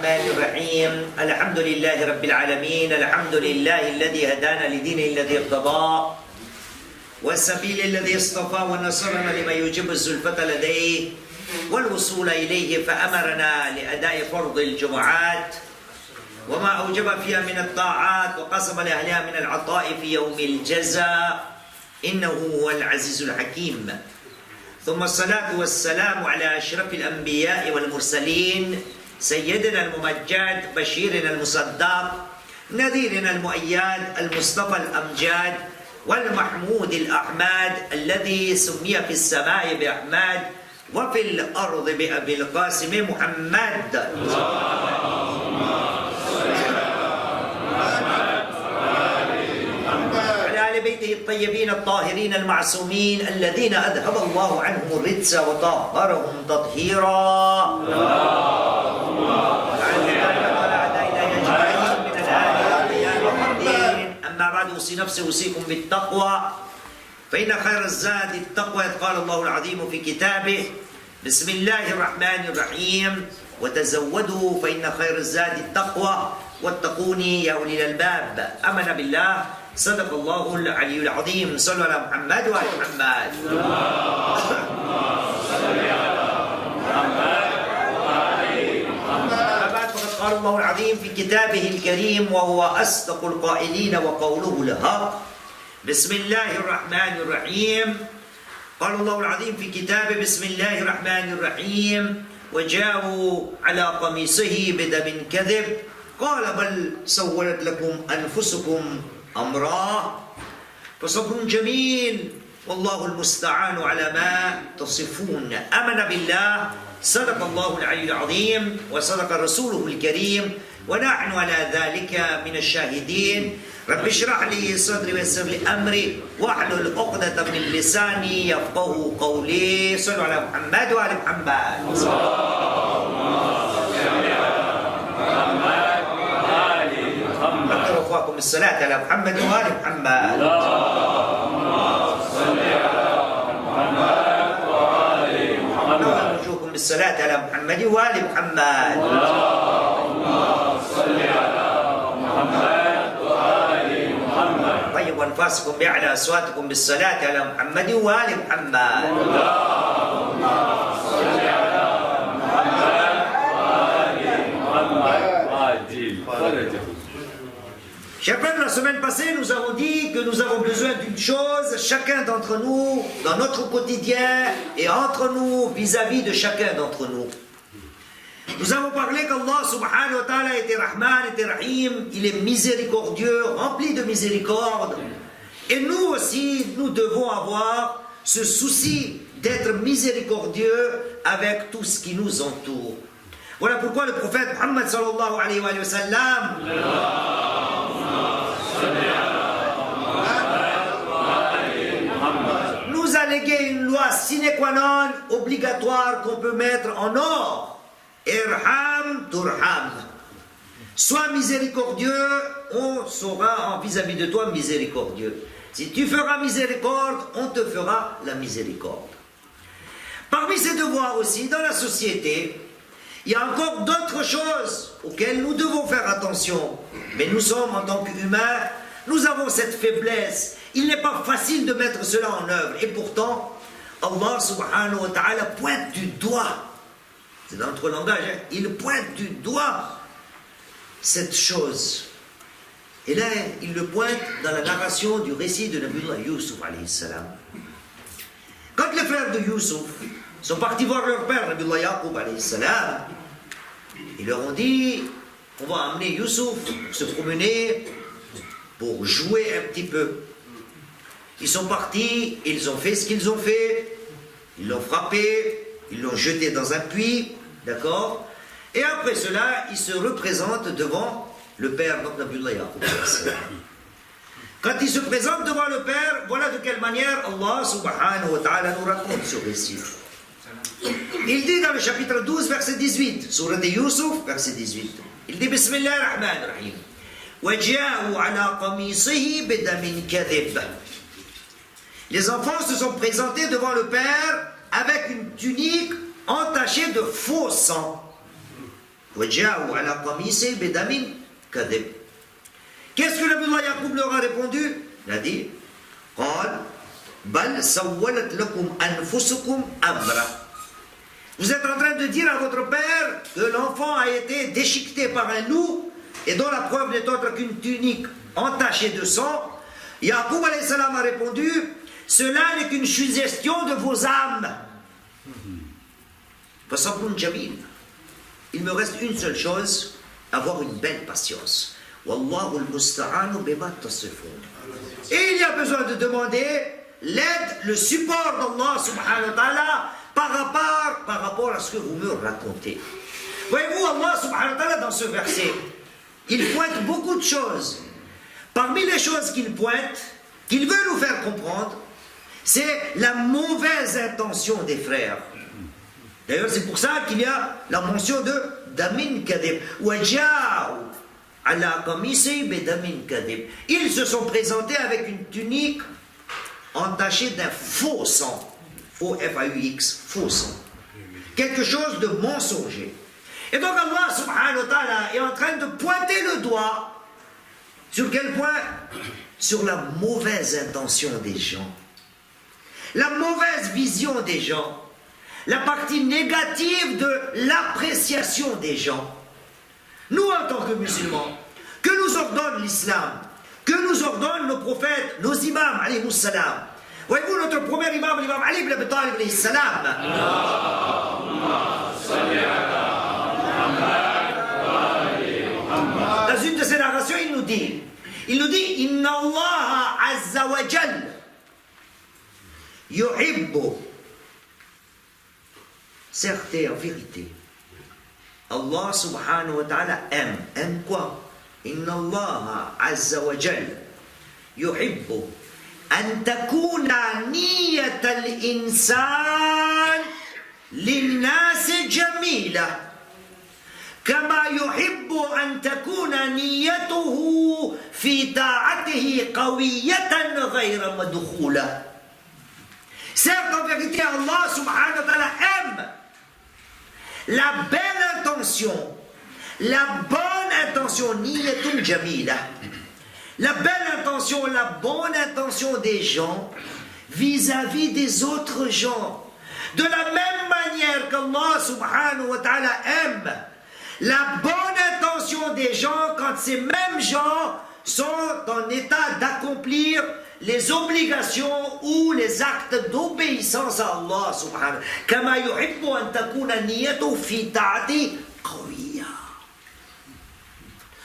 الرحمن الرحيم الحمد لله رب العالمين الحمد لله الذي هدانا لدينه الذي ارتضاه والسبيل الذي اصطفى ونصرنا لما يوجب الزلفة لديه والوصول إليه فأمرنا لأداء فرض الجمعات وما أوجب فيها من الطاعات وقسم لأهلها من العطاء في يوم الجزاء إنه هو العزيز الحكيم. ثم الصلاة والسلام على أشرف الأنبياء والمرسلين سيدنا الممجد بشيرنا المصدق نذيرنا المؤيد المصطفى الأمجاد والمحمود الأحمد الذي سمي في السماء بأحمد وفي الأرض بأبي القاسم محمد وعلى آل بيته الطيبين الطاهرين المعصومين الذين أذهب الله عنهم الرجس وطهرهم تطهيرا أوصي نفسي أوصيكم بالتقوى فإن خير الزاد التقوى قال الله العظيم في كتابه بسم الله الرحمن الرحيم وتزودوا فإن خير الزاد التقوى واتقوني يا أولي الألباب آمن بالله صدق الله العلي العظيم صلوا على محمد وآل محمد قال الله العظيم في كتابه الكريم وهو أصدق القائلين وقوله الحق بسم الله الرحمن الرحيم قال الله العظيم في كتابه بسم الله الرحمن الرحيم وجاءوا على قميصه بدم كذب قال بل سولت لكم أنفسكم أمرا فصبر جميل والله المستعان على ما تصفون آمن بالله صدق الله العلي العظيم وصدق رسوله الكريم ونحن على ذلك من الشاهدين رب اشرح لي صدري ويسر لي أمري واحلل عقدة من لساني يفقه قولي صلوا على محمد وآل محمد أكثر أخواكم الصلاة على محمد وآل محمد بالصلاة على محمد وآل محمد اللهم صل على محمد وآل محمد طيب أنفاسكم بأعلى أصواتكم بالصلاة على محمد وآل محمد اللهم صل على محمد وآل محمد وعجل فرجه. Chers frères, la semaine passée, nous avons dit que nous avons besoin d'une chose, chacun d'entre nous, dans notre quotidien et entre nous, vis-à-vis de chacun d'entre nous. Nous avons parlé qu'Allah subhanahu wa ta'ala était Rahman, était Rahim, il est miséricordieux, rempli de miséricorde. Et nous aussi, nous devons avoir ce souci d'être miséricordieux avec tout ce qui nous entoure. Voilà pourquoi le prophète Muhammad sallallahu alayhi wa sallam nous a légué une loi sine qua non obligatoire qu'on peut mettre en or. Irham turham. Sois miséricordieux, on sera vis-à-vis de toi miséricordieux. Si tu feras miséricorde, on te fera la miséricorde. Parmi ces devoirs aussi, dans la société, il y a encore d'autres choses auxquelles nous devons faire attention. Mais nous sommes, en tant qu'humains, nous avons cette faiblesse. Il n'est pas facile de mettre cela en œuvre. Et pourtant, Allah subhanahu wa ta'ala pointe du doigt. C'est dans notre langage, hein? Il pointe du doigt cette chose. Et là, il le pointe dans la narration du récit de Nabiullah Yusuf alayhi salam. Quand les frères de Yusuf sont partis voir leur père, Nabiullah Yaqub alayhi salam, ils leur ont dit, on va amener Yusuf pour se promener, pour jouer un petit peu. Ils sont partis, ils ont fait ce qu'ils ont fait, ils l'ont frappé, ils l'ont jeté dans un puits, d'accord? Et après cela, ils se représentent devant le père de Nabiullah Yaqub. Quand ils se présentent devant le père, voilà de quelle manière Allah subhanahu wa ta'ala nous raconte ce récit. Il dit dans le chapitre 12, verset 18, Sourate Yusuf, verset 18, il dit Bismillah ar-Rahman ar-Rahim. وَجَاءُوا عَلَى قَمِيصِهِ بِدَمٍ كَذِبٍ. Les enfants se sont présentés devant le père avec une tunique entachée de faux sang. وجاءوا على قميصه بدم كذب. Qu'est-ce que Nabi Yaqub leur a répondu? Il a dit قال بل سولت لكم أنفسكم أمرا. Vous êtes en train de dire à votre père que l'enfant a été déchiqueté par un loup et dont la preuve n'est autre qu'une tunique entachée de sang. Yaqub alayhi salam a répondu, cela n'est qu'une suggestion de vos âmes. Fasabrun jamil. Il me reste une seule chose, avoir une belle patience. Wallahu al-musta'anu bima tasifun. Et il y a besoin de demander l'aide, le support d'Allah subhanahu wa ta'ala par rapport à ce que vous me racontez. Voyez-vous, Allah subhanahu wa ta'ala dans ce verset, il pointe beaucoup de choses. Parmi les choses qu'il pointe, qu'il veut nous faire comprendre, c'est la mauvaise intention des frères. D'ailleurs, c'est pour ça qu'il y a la mention de Damin Kadib. Ils se sont présentés avec une tunique entachée d'un faux sang. Faux, F-A-U-X, faux sang. Quelque chose de mensonger. Et donc Allah subhanahu wa ta'ala est en train de pointer le doigt. Sur quel point? Sur la mauvaise intention des gens. La mauvaise vision des gens. La partie négative de l'appréciation des gens. Nous, en tant que musulmans, que nous ordonne l'islam, que nous ordonnent nos prophètes, nos imams, alayhi salam. Voyez-vous, notre premier imam, l'imam Ali ibn Abi Talib, alayhi salam. Dans une de ses narrations, il nous dit, Inna Allah azza wa jal yuhibbu. Certes et en vérité, Allah subhanahu wa ta'ala aime quoi? Inna Allah azza wa jal yuhibbu an takuna niyat al-insan lin-nas jamila kama yuhibbu an takuna niyatuhu fi ta'atihi qawiyatan ghayra madkhula. Certes, en vérité, Allah subhanahu wa ta'ala aime la belle intention, la bonne intention, niyatul jamila, la belle intention, la bonne intention des gens vis-à-vis des autres gens. De la même manière qu'Allah subhanahu wa ta'ala aime la bonne intention des gens quand ces mêmes gens sont en état d'accomplir les obligations ou les actes d'obéissance à Allah subhanahu. Kama yuhibbu an takuna niyatu fi ta'ati qawiyya.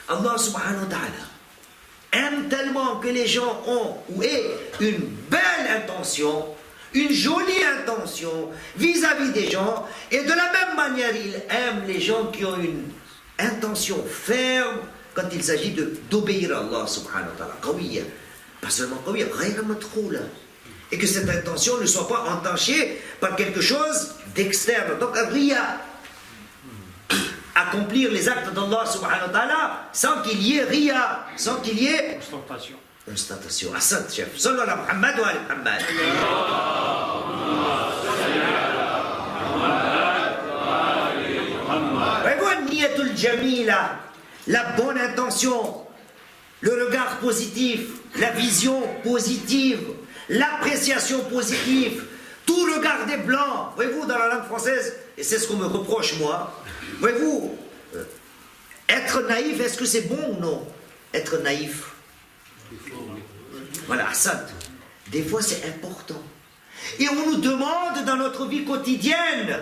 Allah subhanahu wa ta'ala aime tellement que les gens ont ou aient une belle intention, une jolie intention vis-à-vis des gens, et de la même manière il aime les gens qui ont une intention ferme quand il s'agit d'obéir à Allah subhanahu wa ta'ala. Qawiyya. Pas seulement qawiyya, ghayra madkhula. Et que cette intention ne soit pas entachée par quelque chose d'externe. Donc riya. Accomplir les actes d'Allah subhanahu wa ta'ala sans qu'il y ait riya, sans qu'il y ait ostentation. Assad, chef. Sallallahu ala Muhammad wa ala Muhammad. Voyez-vous, niyatul jamila, la bonne intention, le regard positif, la vision positive, l'appréciation positive, tout regarder blanc. Voyez-vous, dans la langue française, et c'est ce qu'on me reproche moi, voyez-vous, être naïf, est-ce que c'est bon ou non? Être naïf. Voilà, Assad. Des fois, c'est important. Et on nous demande dans notre vie quotidienne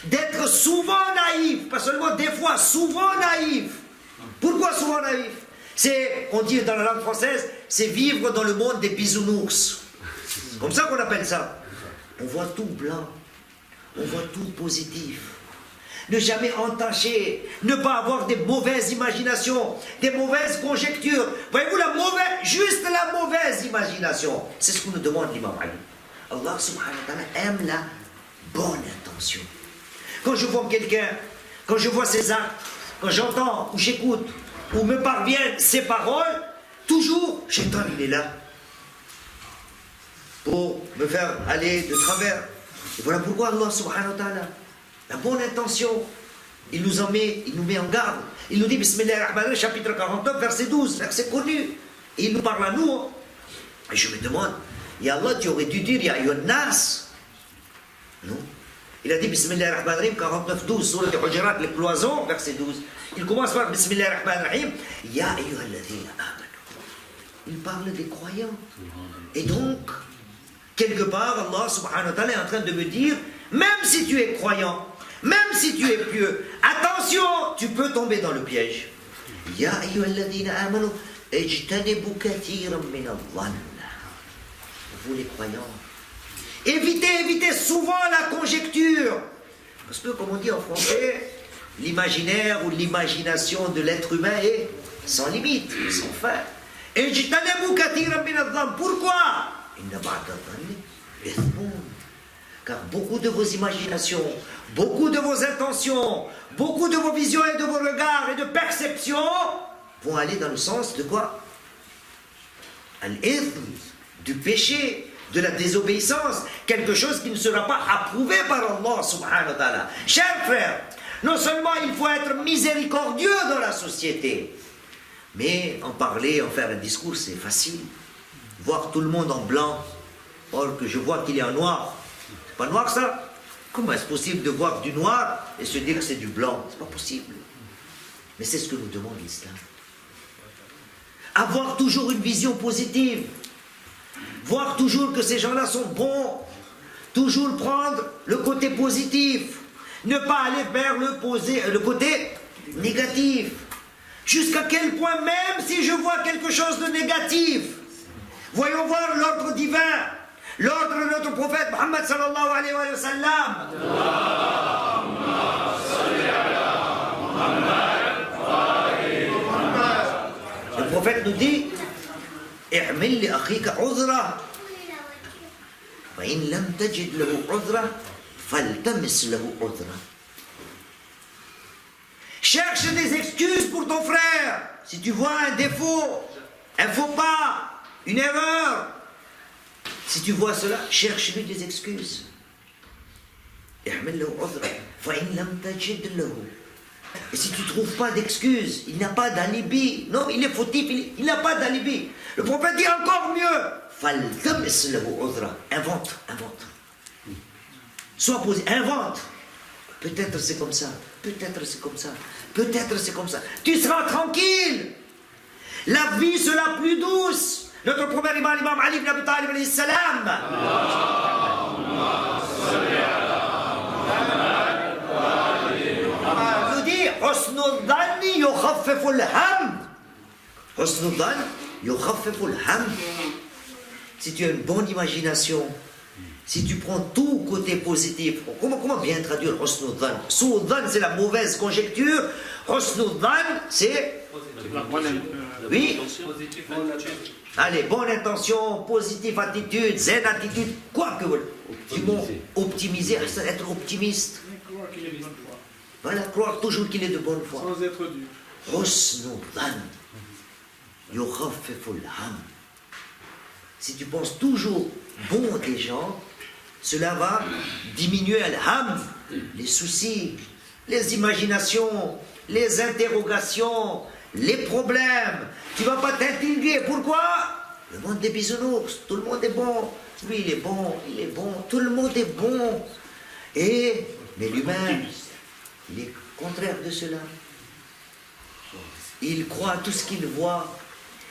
d'être souvent naïf, pas seulement des fois, souvent naïf. Pourquoi souvent naïf? C'est, on dit dans la langue française, c'est vivre dans le monde des bisounours. C'est comme ça qu'on appelle ça. On voit tout blanc, on voit tout positif. Ne jamais entacher, ne pas avoir des mauvaises imaginations, des mauvaises conjectures. Voyez-vous, juste la mauvaise imagination. C'est ce qu'on nous demande l'imam Ali. Allah subhanahu wa ta'ala aime la bonne intention. Quand je vois quelqu'un, quand je vois ses actes, quand j'entends ou j'écoute, ou me parviennent ses paroles, toujours, Shaitan il est là pour me faire aller de travers. Et voilà pourquoi Allah subhanahu wa ta'ala, la bonne intention, il nous met en garde. Il nous dit, Bismillahirrahmanirrahim, chapitre 49, verset 12, verset connu. Et il nous parle à nous. Et je me demande, Ya Allah, tu aurais dû dire, Ya Ayyuhan Nas. Non. Il a dit, Bismillahirrahmanirrahim, 49, 12, sur les Hujurat, les cloisons, verset 12. Il commence par Bismillahirrahmanirrahim, Ya Ayyuhalladhina amanu. Il parle des croyants. Et donc, quelque part, Allah subhanahu wa ta'ala est en train de me dire, même si tu es croyant, même si tu es pieux, attention, tu peux tomber dans le piège. Ya ayyuhalladhina amanu, ijtanibu kathiran min adh-dhann. Vous les croyants, évitez souvent la conjecture. Parce que, comme on dit en français, l'imaginaire ou l'imagination de l'être humain est sans limite, sans fin. Ijtanibu kathiran min adh-dhann. Pourquoi? Inna ba'da dhanni ithmun. Car beaucoup de vos imaginations, beaucoup de vos intentions, beaucoup de vos visions et de vos regards et de perceptions vont aller dans le sens de quoi? Al-ithm, du péché, de la désobéissance, quelque chose qui ne sera pas approuvé par Allah subhanahu wa ta'ala. Chers frères, non seulement il faut être miséricordieux dans la société, mais en parler, en faire un discours, c'est facile. Voir tout le monde en blanc, or que je vois qu'il est en noir. C'est pas noir ça? Comment est-ce possible de voir du noir et se dire que c'est du blanc? C'est pas possible. Mais c'est ce que nous demande l'islam. Avoir toujours une vision positive. Voir toujours que ces gens-là sont bons. Toujours prendre le côté positif. Ne pas aller vers le côté négatif. Jusqu'à quel point, même si je vois quelque chose de négatif, voyons voir l'ordre divin, l'ordre de notre prophète Muhammad sallallahu alayhi wa sallam. Le prophète nous dit, اعمل لأخيك عذرا فإن لم تجد له عذرا فالتمس له عذرا. Cherche des excuses pour ton frère. Si tu vois un défaut, un faux pas, une erreur, si tu vois cela, cherche-lui des excuses. اعمل له عذرا فإن لم تجد له. Et si tu ne trouves pas d'excuses, il n'a pas d'alibi. Non, il est fautif, il n'a pas d'alibi. Le prophète dit encore mieux. Invente. Sois posé, invente. Peut-être c'est comme ça, peut-être c'est comme ça, peut-être c'est comme ça. Tu seras tranquille. La vie sera plus douce. Notre premier imam, l'imam Ali ibn Abi Talib alayhi salam. حسن الظن يخفف الهم. حسن الظن يخفف الهم. Si tu as une bonne imagination, si tu prends tout côté positif, comment bien traduire حسن الظن? سوء الظن c'est la mauvaise conjecture. حسن الظن c'est oui. Allez, bonne intention, positive attitude, zen attitude, quoi que vous voulez. Optimiser, être optimiste. Voilà, croire toujours qu'il est de bonne foi. Sans être dur. Husnul dhann yukhaffiful ham. Si tu penses toujours bon des gens, cela va diminuer al-ham, les soucis, les imaginations, les interrogations, les problèmes. Tu ne vas pas t'intriguer. Pourquoi? Le monde des bisounours, tout le monde est bon. Lui, il est bon, tout le monde est bon. Mais l'humain, il est contraire de cela. Il croit à tout ce qu'il voit.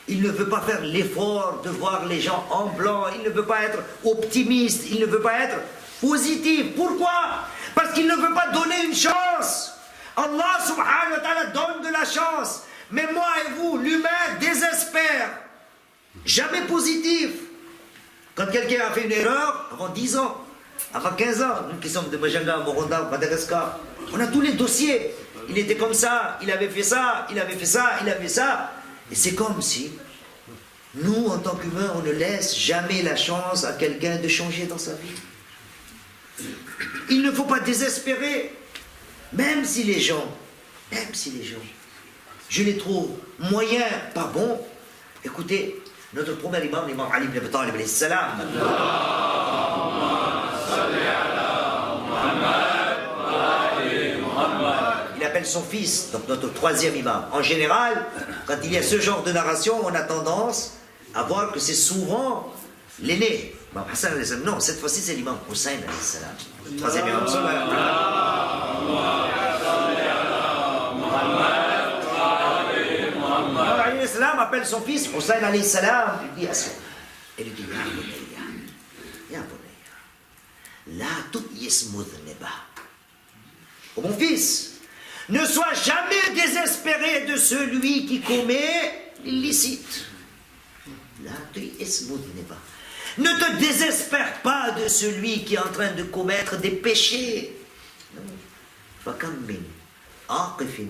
Il ne veut pas faire l'effort de voir les gens en blanc. Il ne veut pas être optimiste. Il ne veut pas être positif. Pourquoi? Parce qu'il ne veut pas donner une chance. Allah subhanahu wa ta'ala donne de la chance. Mais moi et vous, l'humain désespère. Jamais positif. Quand quelqu'un a fait une erreur, avant 10 ans, avant 15 ans, nous qui sommes de Majanga, Moronda, Madagascar, on a tous les dossiers. Il était comme ça, il avait fait ça, il avait fait ça, il avait fait ça. Et c'est comme si, nous, en tant qu'humains, on ne laisse jamais la chance à quelqu'un de changer dans sa vie. Il ne faut pas désespérer, même si les gens, je les trouve moyens, pas bons. Écoutez, notre premier imam, l'imam Ali ibn Abi Talib alayhi salam. Il appelle son fils, donc notre troisième imam. En général, quand il y a ce genre de narration, on a tendance à voir que c'est souvent l'aîné. Hassan alayhi salam. Non, cette fois-ci c'est l'imam Hussein alayhi salam. Troisième imam. Imam alayhi salam appelle son fils Hussein alayhi salam. Il dit à son. Et il dit Ya bunayya, la tu'is mudhniba. Oh mon fils, ne sois jamais désespéré de celui qui commet l'illicite. La tu'is mudhniba. Ne te désespère pas de celui qui est en train de commettre des péchés. فَكَمْ مِنْ عَاقِفٍ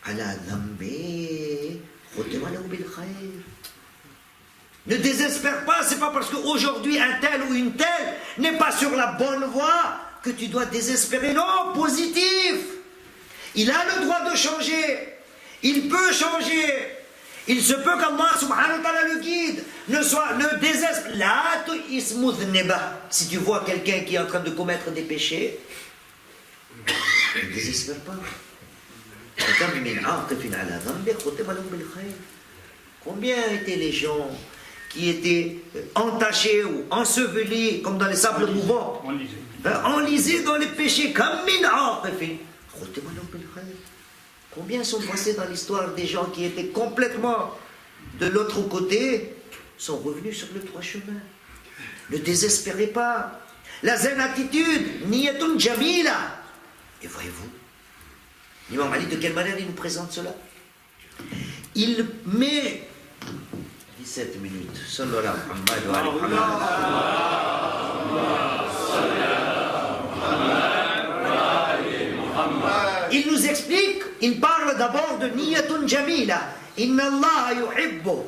عَلَى ذَنْبِهِ خُتِمَ لَهُ بِالْخَيْرِ. Ne désespère pas, c'est pas parce qu'aujourd'hui un tel ou une telle n'est pas sur la bonne voie que tu dois désespérer. Non, positif. Il a le droit de changer. Il peut changer. Il se peut qu'Allah subhanahu wa ta'ala le guide. Ne désespère. La tu'ismudhneba. Si tu vois quelqu'un qui est en train de commettre des péchés, ne désespère pas. Combien étaient les gens qui étaient entachés ou ensevelis comme dans les sables mouvants, enlisés dans les péchés, comme combien sont passés dans l'histoire des gens qui étaient complètement de l'autre côté, sont revenus sur le droit chemin. Ne désespérez pas. La zen attitude, niyatun jamila. Et voyez-vous, l'imam Ali, de quelle manière il nous présente cela? Il met 17 minutes. Sallallahu alayhi wa sallam. Il nous explique, il parle d'abord de niyatun jamila. Inna Allah yuhibbu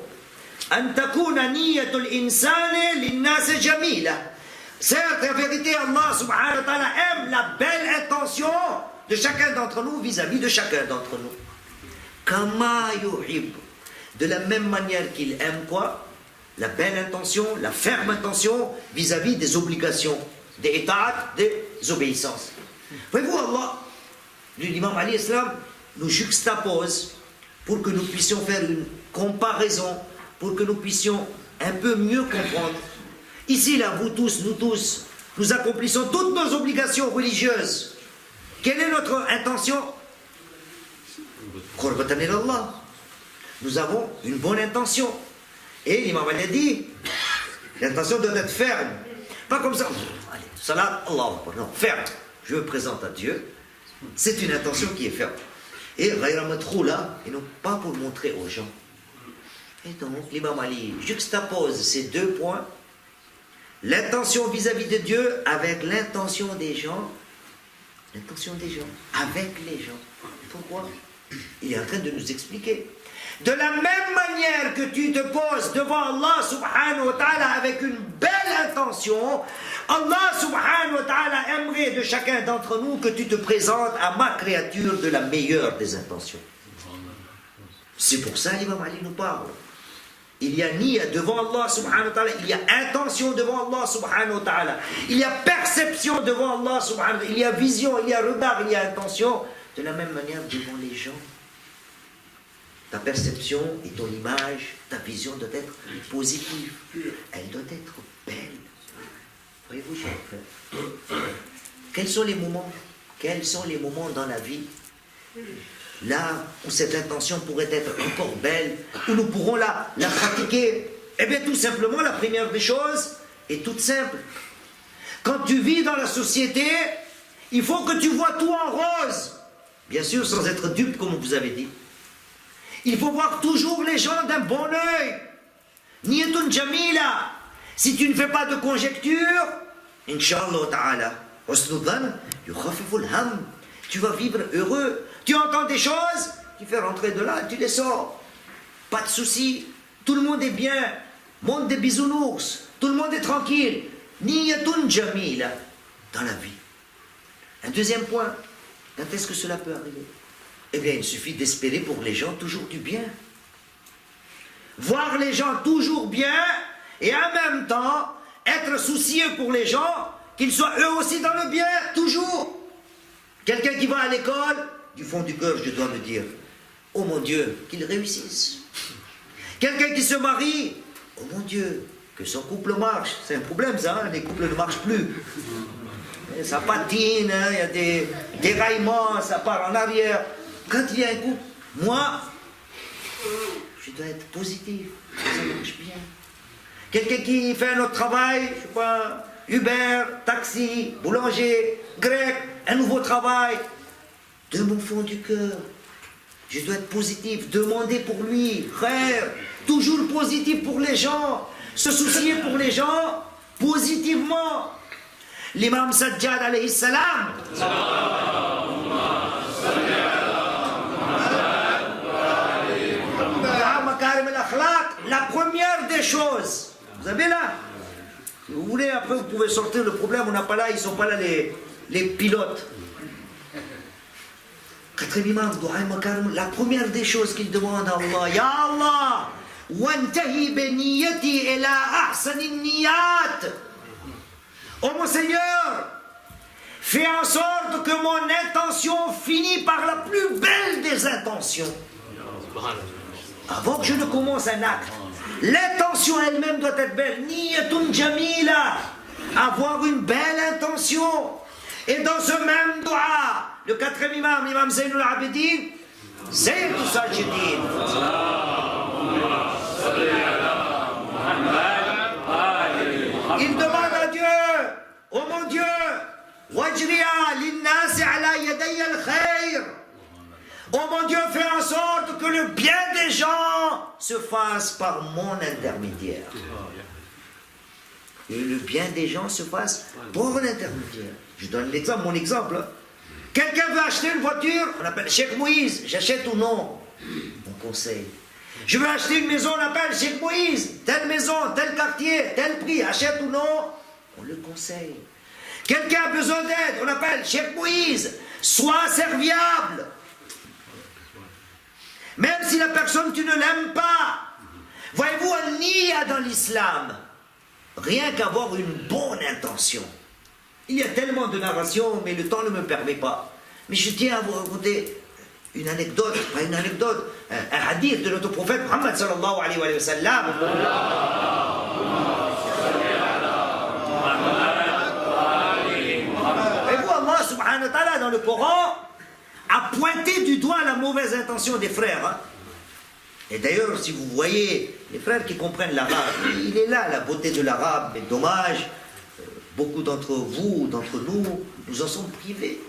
an takuna niyatul insani linnas jamila. Certes, en vérité, Allah subhanahu wa ta'ala aime la belle intention de chacun d'entre nous vis-à-vis de chacun d'entre nous. Kama yuhibbu. De la même manière qu'il aime quoi? La belle intention, la ferme intention vis-à-vis des obligations, des états, des obéissances. Voyez-vous, Allah, l'imam Ali Islam nous juxtapose pour que nous puissions faire une comparaison, pour que nous puissions un peu mieux comprendre. Ici, là, vous tous, nous accomplissons toutes nos obligations religieuses. Quelle est notre intention? Qurbatan ila Allah. Nous avons une bonne intention. Et l'imam Ali a dit, l'intention doit être ferme. Pas comme ça, allez, salat, Allah, non, ferme. Je me présente à Dieu. C'est une intention qui est ferme. Et ghayra matroula, et non pas pour montrer aux gens. Et donc, l'imam Ali juxtapose ces deux points. L'intention vis-à-vis de Dieu avec l'intention des gens. L'intention des gens. Avec les gens. Pourquoi? Il est en train de nous expliquer. De la même manière que tu te poses devant Allah subhanahu wa ta'ala avec une belle intention, Allah subhanahu wa ta'ala aimerait de chacun d'entre nous que tu te présentes à ma créature de la meilleure des intentions. C'est pour ça l'imam Ali nous parle. Il y a niya devant Allah subhanahu wa ta'ala, il y a intention devant Allah subhanahu wa ta'ala, il y a perception devant Allah subhanahu wa ta'ala, il y a vision, il y a regard, il y a intention. De la même manière devant les gens. Ta perception et ton image, ta vision doit être positive. Elle doit être belle. Voyez-vous, chers frères, quels sont les moments dans la vie là où cette intention pourrait être encore belle, où nous pourrons la pratiquer? Eh bien, tout simplement, la première des choses est toute simple. Quand tu vis dans la société, il faut que tu vois tout en rose. Bien sûr, sans être dupe, comme vous avez dit. Il faut voir toujours les gens d'un bon œil. Niyatun jamila. Si tu ne fais pas de conjecture, Inch'Allah ta'ala, tu vas vivre heureux. Tu entends des choses, tu fais rentrer de là, tu les sors. Pas de souci. Tout le monde est bien. Monde des bisounours. Tout le monde est tranquille. Niyatun jamila. Dans la vie. Un deuxième point. Quand est-ce que cela peut arriver? Eh bien, il suffit d'espérer pour les gens toujours du bien. Voir les gens toujours bien et en même temps être soucieux pour les gens, qu'ils soient eux aussi dans le bien, toujours. Quelqu'un qui va à l'école, du fond du cœur, je dois me dire, oh mon Dieu, qu'il réussisse. Quelqu'un qui se marie, oh mon Dieu, que son couple marche. C'est un problème ça, hein, les couples ne marchent plus. Ça patine, hein, il y a des déraillements, ça part en arrière. Quand il y a un couple, moi, je dois être positif, ça marche bien. Quelqu'un qui fait un autre travail, je sais pas, Uber, taxi, boulanger, grec, un nouveau travail, de mon fond du cœur, je dois être positif, demander pour lui, frère, toujours positif pour les gens, se soucier pour les gens, positivement. L'imam Sajjad alayhi salam, la première des choses, vous avez là, si vous voulez, après vous pouvez sortir le problème, on n'a pas là, ils ne sont pas là les pilotes. Quatrième imam, la première des choses qu'il demande à Allah, Ya Allah, wantahi beniyati ila ahsanin niyat. Oh mon Seigneur, fais en sorte que mon intention finisse par la plus belle des intentions. Avant que je ne commence un acte, l'intention elle-même doit être belle. Niyatun jamila, avoir une belle intention. Et dans ce même dua, le quatrième imam, l'imam Zainul Abidin, Zainul Sajidin. Il demande à Dieu, oh mon Dieu, wajriya linnasi ala yadayya al-khayr. Oh mon Dieu, fais en sorte que le bien des gens se fasse par mon intermédiaire. Et le bien des gens se fasse par mon intermédiaire. Je donne l'exemple, mon exemple. Quelqu'un veut acheter une voiture, on appelle Cheikh Moïse, j'achète ou non? On conseille. Je veux acheter une maison, on appelle Cheikh Moïse, telle maison, tel quartier, tel prix, achète ou non? On le conseille. Quelqu'un a besoin d'aide, on appelle Cheikh Moïse, sois serviable. Même si la personne, tu ne l'aimes pas. Voyez-vous, un niya dans l'islam, rien qu'avoir une bonne intention. Il y a tellement de narrations, mais le temps ne me permet pas. Mais je tiens à vous raconter une anecdote, pas une anecdote, un hadith de notre prophète Muhammad sallallahu alayhi wa sallam. Voyez-vous, Allah subhanahu wa ta'ala dans le Coran a pointé du doigt la mauvaise intention des frères. Hein. Et d'ailleurs, si vous voyez les frères qui comprennent l'arabe, il est là la beauté de l'arabe, mais dommage, beaucoup d'entre vous, d'entre nous, nous en sommes privés.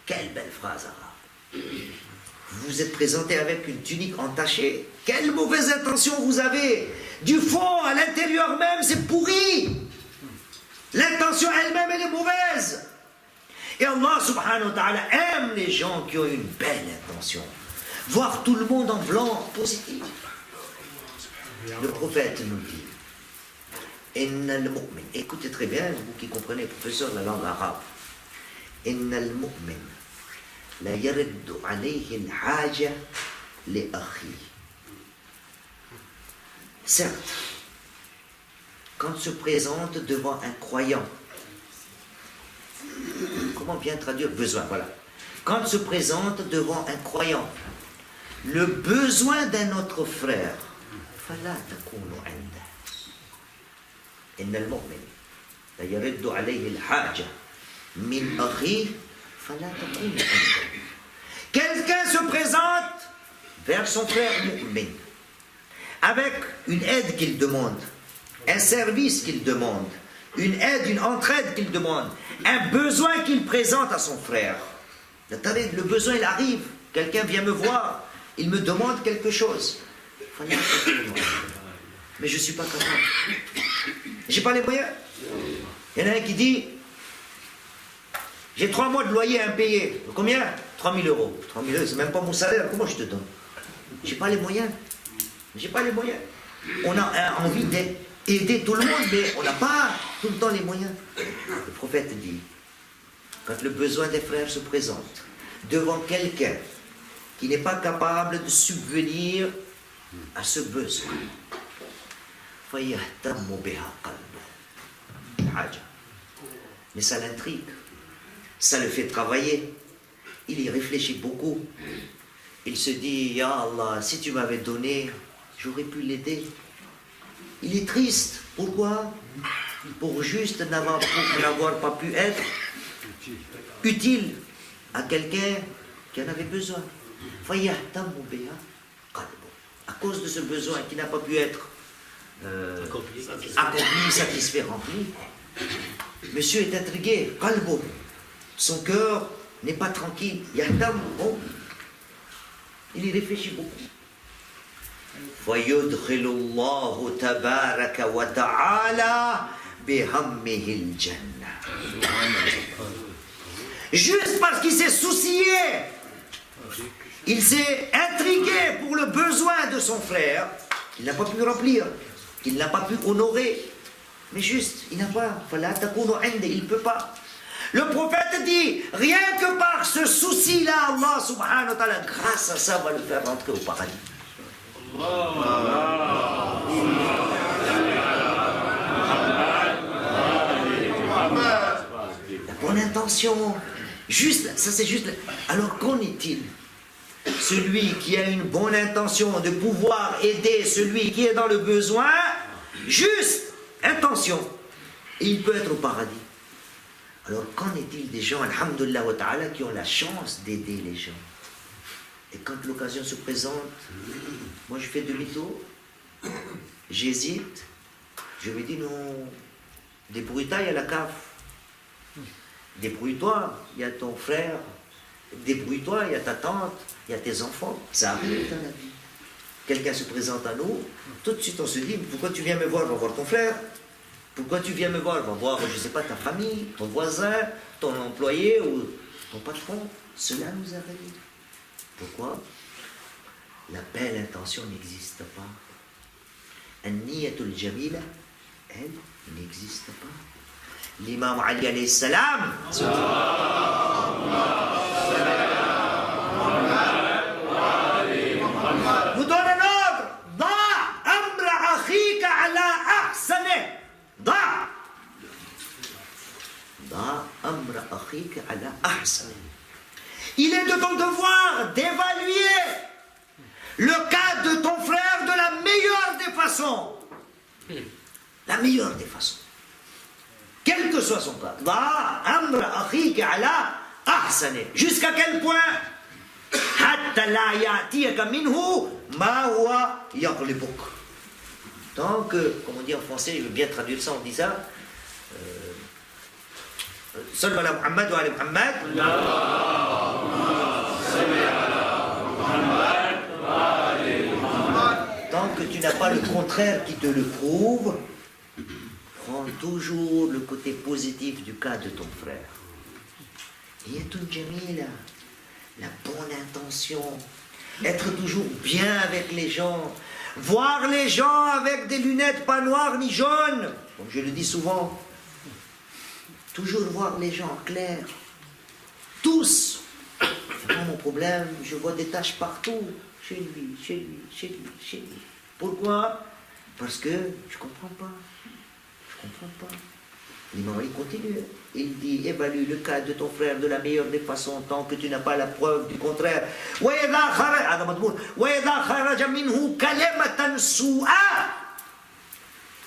Quelle belle phrase arabe. Vous vous êtes présenté avec une tunique entachée. Quelle mauvaise intention vous avez. Du fond, à l'intérieur même, c'est pourri. L'intention elle-même, elle est mauvaise. Et Allah subhanahu wa ta'ala aime les gens qui ont une belle intention. Voir tout le monde en blanc, positif. Le prophète nous dit, écoutez très bien, vous qui comprenez, professeur de la langue arabe, Innal mu'min la yariddu alayhi al-haja li akhi. Certes, quand se présente devant un croyant, comment bien traduire besoin, voilà. Quand se présente devant un croyant, le besoin d'un autre frère, فلا تكون عنده. إن المؤمن لا يرد عليه الحاجة من أخيه فلا تكون عنده. Quelqu'un se présente vers son frère mu'min avec une aide qu'il demande, un service qu'il demande, une aide, une entraide qu'il demande, un besoin qu'il présente à son frère. Le besoin, il arrive. Quelqu'un vient me voir, il me demande quelque chose. Mais je ne suis pas capable. J'ai pas les moyens. Il y en a un qui dit, j'ai 3 mois de loyer à payer. Combien? 3 000 euros. 3 000 euros, c'est même pas mon salaire. Comment je te donne? J'ai pas les moyens. J'ai pas les moyens. On a envie d'aider tout le monde, mais on n'a pas tout le temps les moyens. Le prophète dit, quand le besoin des frères se présente devant quelqu'un qui n'est pas capable de subvenir à ce besoin, mais ça l'intrigue, ça le fait travailler. Il y réfléchit beaucoup. Il se dit, Ya Allah, si tu m'avais donné, j'aurais pu l'aider. Il est triste. Pourquoi? Pour juste n'avoir pas pu être utile à quelqu'un qui en avait besoin. À cause de ce besoin qui n'a pas pu être accompli, satisfait, rempli, monsieur est intrigué. Son cœur n'est pas tranquille. Il y réfléchit beaucoup. فَيُدْخِلُ اللَّهُ تَبَارَكَ وَتَعَالَى بِهَمِّهِ الْجَنَّةِ. Juste parce qu'il s'est soucié, il s'est intrigué pour le besoin de son frère, qu'il n'a pas pu remplir, qu'il n'a pas pu honorer. Mais juste, il n'a pas. Il ne peut pas. Le prophète dit, rien que par ce souci-là, Allah subhanahu wa ta'ala, grâce à ça, va le faire rentrer au paradis. La bonne intention, juste, ça c'est juste. Alors qu'en est-il? Celui qui a une bonne intention de pouvoir aider celui qui est dans le besoin, juste intention, et il peut être au paradis. Alors qu'en est-il des gens, alhamdulillah wa ta'ala, qui ont la chance d'aider les gens? Et quand l'occasion se présente, moi je fais demi-tour, j'hésite, je me dis non, débrouille-toi, il y a la cave. Débrouille-toi, il y a ton frère. Débrouille-toi, il y a ta tante, il y a tes enfants. Ça arrive dans la vie. Quelqu'un se présente à nous, tout de suite on se dit, pourquoi tu viens me voir? Je vais voir ton frère. Pourquoi tu viens me voir? Je vais voir, je ne sais pas, ta famille, ton voisin, ton employé ou ton patron. Cela nous arrive. Pourquoi? La belle intention n'existe pas. An-niyatul jamila, elle n'existe pas. L'imam Ali alayhi salam nous donne un ordre. Da amra akhika ala ahsani. Da amra akhika ala ahsani. Il est de ton devoir d'évaluer le cas de ton frère de la meilleure des façons. La meilleure des façons. Quel que soit son cas. Jusqu'à quel point? Tant que, comme on dit en français, je veux bien traduire ça, on dit ça. Sallallahu ala Muhammad wa ala Muhammad. Tant que tu n'as pas le contraire qui te le prouve, prends toujours le côté positif du cas de ton frère. Yatun jamila, la bonne intention, être toujours bien avec les gens, voir les gens avec des lunettes pas noires ni jaunes, comme je le dis souvent. Toujours voir les gens clairs. Tous. C'est pas mon problème, je vois des taches partout. Chez lui, chez lui, chez lui, chez lui. Pourquoi? Parce que je comprends pas. Je comprends pas. L'imam Ali continue. Il dit, évalue le cas de ton frère de la meilleure des façons tant que tu n'as pas la preuve du contraire.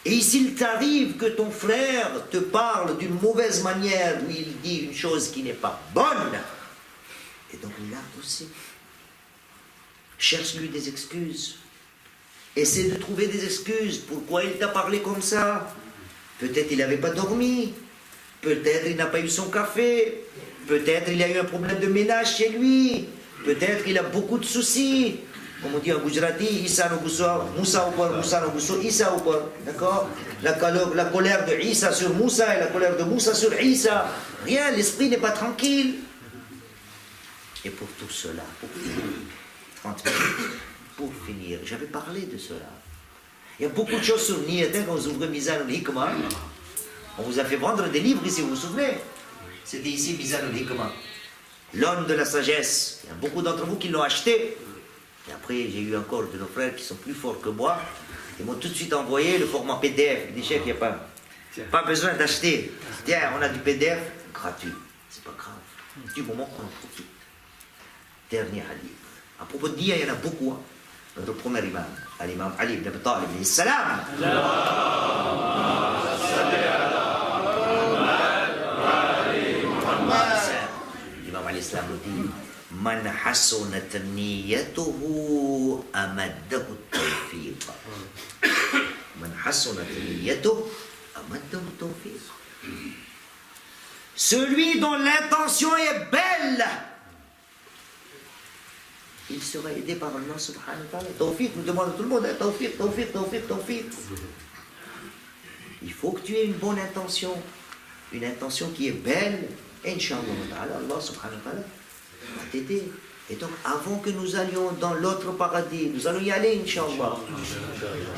Et s'il t'arrive que ton frère te parle d'une mauvaise manière, où il dit une chose qui n'est pas bonne, et donc là aussi, cherche-lui des excuses. Essaie de trouver des excuses. Pourquoi il t'a parlé comme ça? Peut-être il n'avait pas dormi. Peut-être il n'a pas eu son café. Peut-être il a eu un problème de ménage chez lui. Peut-être il a beaucoup de soucis. Comme on dit en Gujarati, Issa no gusso, Moussa ou pas, Moussa no gusso, Issa ou pas. D'accord? La colère de Issa sur Moussa et la colère de Moussa sur Issa. Rien, l'esprit n'est pas tranquille. Et pour tout cela, pour finir, 30 minutes, pour finir, j'avais parlé de cela. Il y a beaucoup de choses sur Niyatin quand vous ouvrez Mizan al-Hikmah. On vous a fait vendre des livres ici, vous vous souvenez? C'était ici Mizan al-Hikmah. L'homme de la sagesse. Il y a beaucoup d'entre vous qui l'ont acheté. Et après, j'ai eu encore de nos frères qui sont plus forts que moi. Ils m'ont tout de suite envoyé le format PDF. Des chefs, il n'y a pas. Pas besoin d'acheter. Tiens, on a du PDF gratuit. C'est pas grave. Du moment qu'on en profite. Dernier hadith. À propos de Nia, il y en a beaucoup. Notre premier imam, l'imam Ali ibn Abi Talib, alayhi salam. L'imam Ali salam nous dit Man hasunat niyatuhu amaddahu tawfiq. Man hasunat niyatuhu amaddahu tawfiq. Celui dont l'intention est belle, il sera aidé par Allah subhanahu wa ta'ala. Tawfiq, nous demande tout le monde, tawfiq, tawfiq, tawfiq, tawfiq. Il faut que tu aies une bonne intention, une intention qui est belle, et Inch'Allah, Allah subhanahu wa ta'ala va t'aider. Et donc, avant que nous allions dans l'autre paradis, nous allons y aller, Inch'Allah.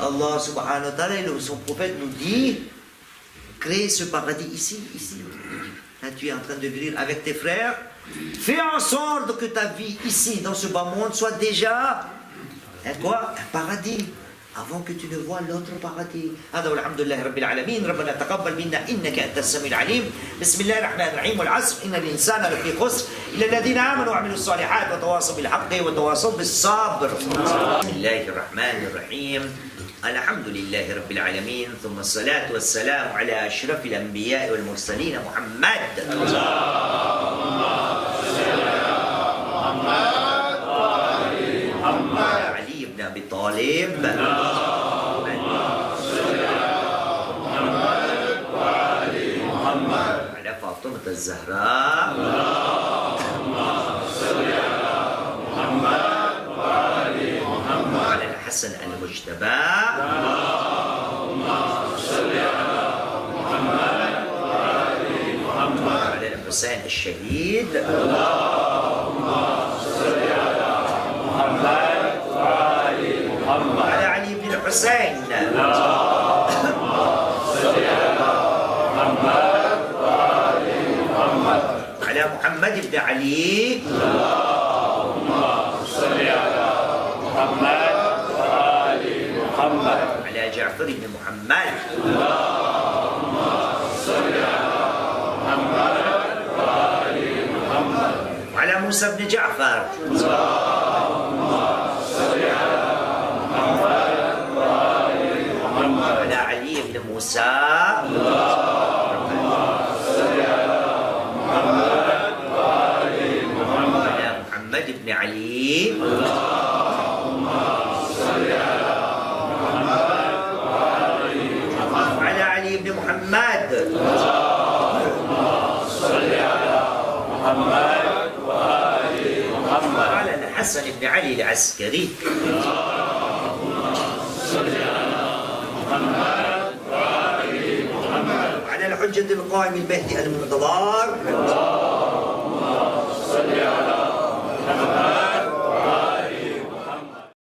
Allah subhanahu wa ta'ala, son prophète nous dit, crée ce paradis ici. Là, tu es en train de vivre avec tes frères. Fais en sorte que ta vie ici, dans ce bas monde, soit déjà un paradis, avant que tu ne vois l'autre paradis. هذا والحمد لله رب العالمين ربنا تقبل منا إنك أنت السميع العليم بسم الله الرحمن الرحيم والعصر إن الإنسان لفي خسر إلا الذين آمنوا وعملوا الصالحات وتواصوا بالحق وتواصوا بالصبر. بسم الله الرحمن الرحيم الحمد لله رب العالمين ثم الصلاة والسلام على أشرف الأنبياء والمرسلين محمد. علي بن أبي طالب على فاطمة الزهراء على الحسن المجتبى على الحسين الشهيد على علي بن الحسين على محمد بن علي على جعفر بن محمد وعلى موسى بن جعفر على علي بن موسى على محمد بن علي وعلى علي بن محمد وعلى الحسن بن علي العسكري وعلى الحجة القائم المهدي المنتظر